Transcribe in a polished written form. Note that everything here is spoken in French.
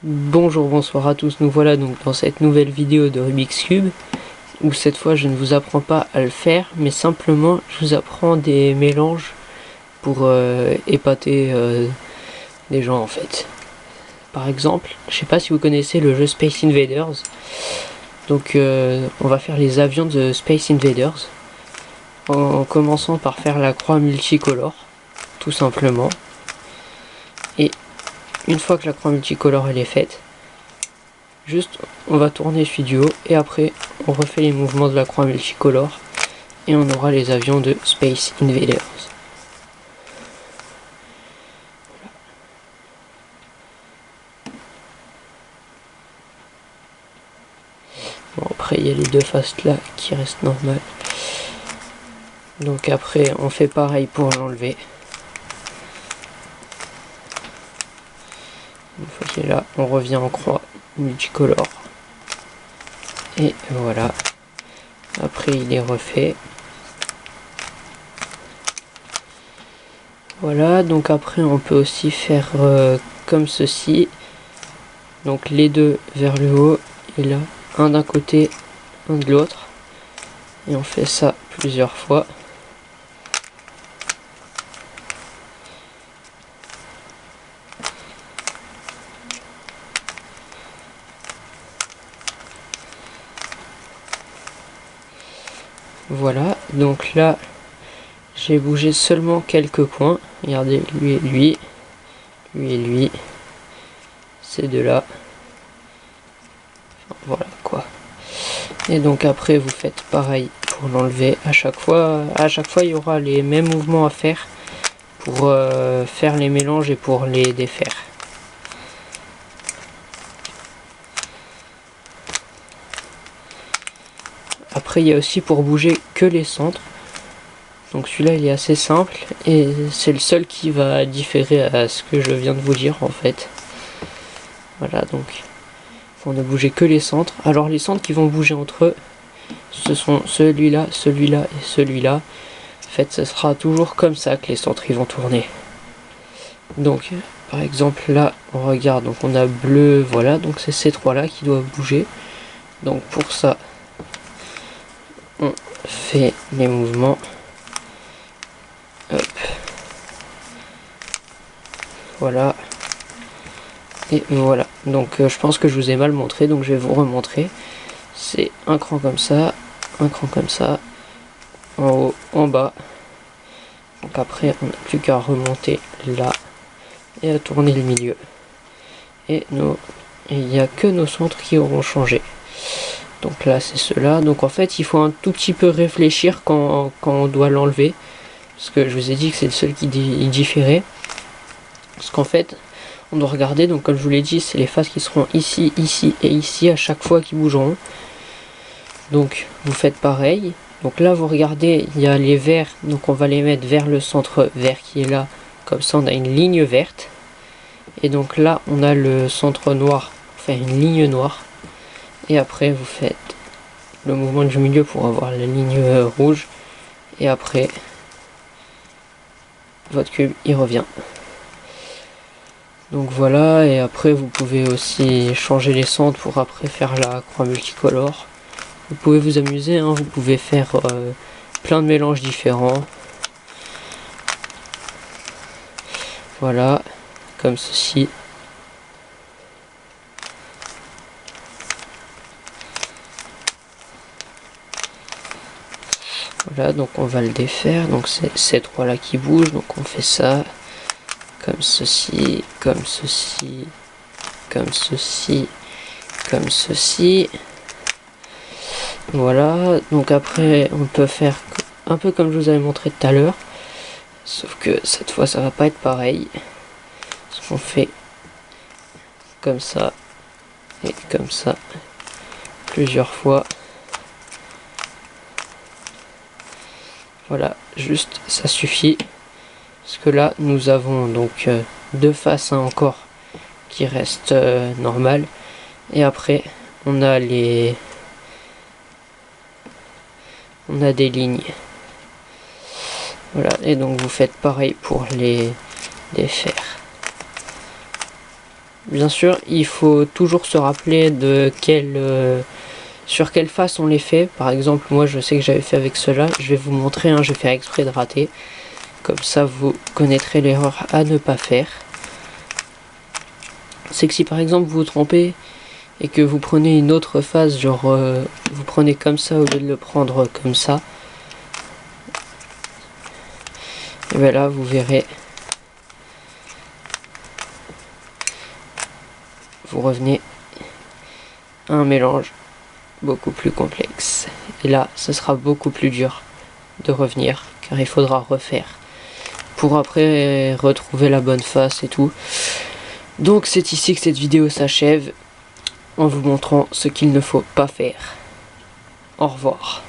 Bonjour, bonsoir à tous, nous voilà donc dans cette nouvelle vidéo de Rubik's Cube, où cette fois je ne vous apprends pas à le faire, mais simplement je vous apprends des mélanges pour épater des gens en fait. Par exemple, je sais pas si vous connaissez le jeu Space Invaders, donc on va faire les avions de Space Invaders, en commençant par faire la croix multicolore, tout simplement. Et une fois que la croix multicolore elle est faite, juste on va tourner Studio et après on refait les mouvements de la croix multicolore et on aura les avions de Space Invaders. Bon, après il y a les deux faces là qui restent normales. Donc après on fait pareil pour l'enlever. Une fois qu'il est là, on revient en croix multicolore. Et voilà. Après il est refait. Voilà, donc après on peut aussi faire comme ceci. Donc les deux vers le haut et là, un d'un côté, un de l'autre. Et on fait ça plusieurs fois. Voilà, donc là j'ai bougé seulement quelques coins. Regardez, lui et lui, lui et lui, ces deux là. Enfin, voilà quoi. Et donc après vous faites pareil pour l'enlever. À chaque fois il y aura les mêmes mouvements à faire pour faire les mélanges et pour les défaire. Après il y a aussi pour bouger que les centres. Donc celui-là il est assez simple et c'est le seul qui va différer à ce que je viens de vous dire en fait. Voilà, donc on ne bouger que les centres. Alors les centres qui vont bouger entre eux, ce sont celui-là, celui-là et celui-là. En fait ce sera toujours comme ça que les centres ils vont tourner. Donc par exemple là on regarde, donc on a bleu, voilà, donc c'est ces trois là qui doivent bouger. Donc pour ça on fait les mouvements. Hop. Voilà. Et voilà. Donc je pense que je vous ai mal montré, donc je vais vous remontrer. C'est un cran comme ça, un cran comme ça, en haut, en bas. Donc après on n'a plus qu'à remonter là et à tourner le milieu. Et il n'y a que nos centres qui auront changé. Donc là c'est cela. Donc en fait il faut un tout petit peu réfléchir quand on doit l'enlever. Parce que je vous ai dit que c'est le seul qui différait. Parce qu'en fait, on doit regarder, donc comme je vous l'ai dit, c'est les faces qui seront ici, ici et ici à chaque fois qui bougeront. Donc vous faites pareil. Donc là vous regardez, il y a les verts, donc on va les mettre vers le centre vert qui est là. Comme ça on a une ligne verte. Et donc là on a le centre noir, enfin une ligne noire. Et après vous faites le mouvement du milieu pour avoir la ligne rouge. Et après votre cube il revient. Donc voilà, et après vous pouvez aussi changer les centres pour après faire la croix multicolore. Vous pouvez vous amuser, hein, vous pouvez faire plein de mélanges différents. Voilà, comme ceci. Voilà, donc on va le défaire, donc c'est ces trois là qui bougent, donc on fait ça. Comme ceci, comme ceci, comme ceci, comme ceci. Voilà, donc après on peut faire un peu comme je vous avais montré tout à l'heure, sauf que cette fois ça va pas être pareil, parce qu'on fait comme ça et comme ça plusieurs fois. Voilà, juste ça suffit, parce que là nous avons donc deux faces encore qui restent normales, et après on a des lignes. Voilà, et donc vous faites pareil pour les défaire. Bien sûr, il faut toujours se rappeler de sur quelle face on les fait. Par exemple, moi je sais que j'avais fait avec cela. Je vais vous montrer, hein, j'ai fait exprès de rater. Comme ça, vous connaîtrez l'erreur à ne pas faire. C'est que si par exemple vous vous trompez et que vous prenez une autre face, genre vous prenez comme ça au lieu de le prendre comme ça, et bien là vous verrez, vous revenez à un mélange beaucoup plus complexe. Et là, ce sera beaucoup plus dur de revenir, car il faudra refaire pour après retrouver la bonne face et tout. Donc c'est ici que cette vidéo s'achève, en vous montrant ce qu'il ne faut pas faire. Au revoir.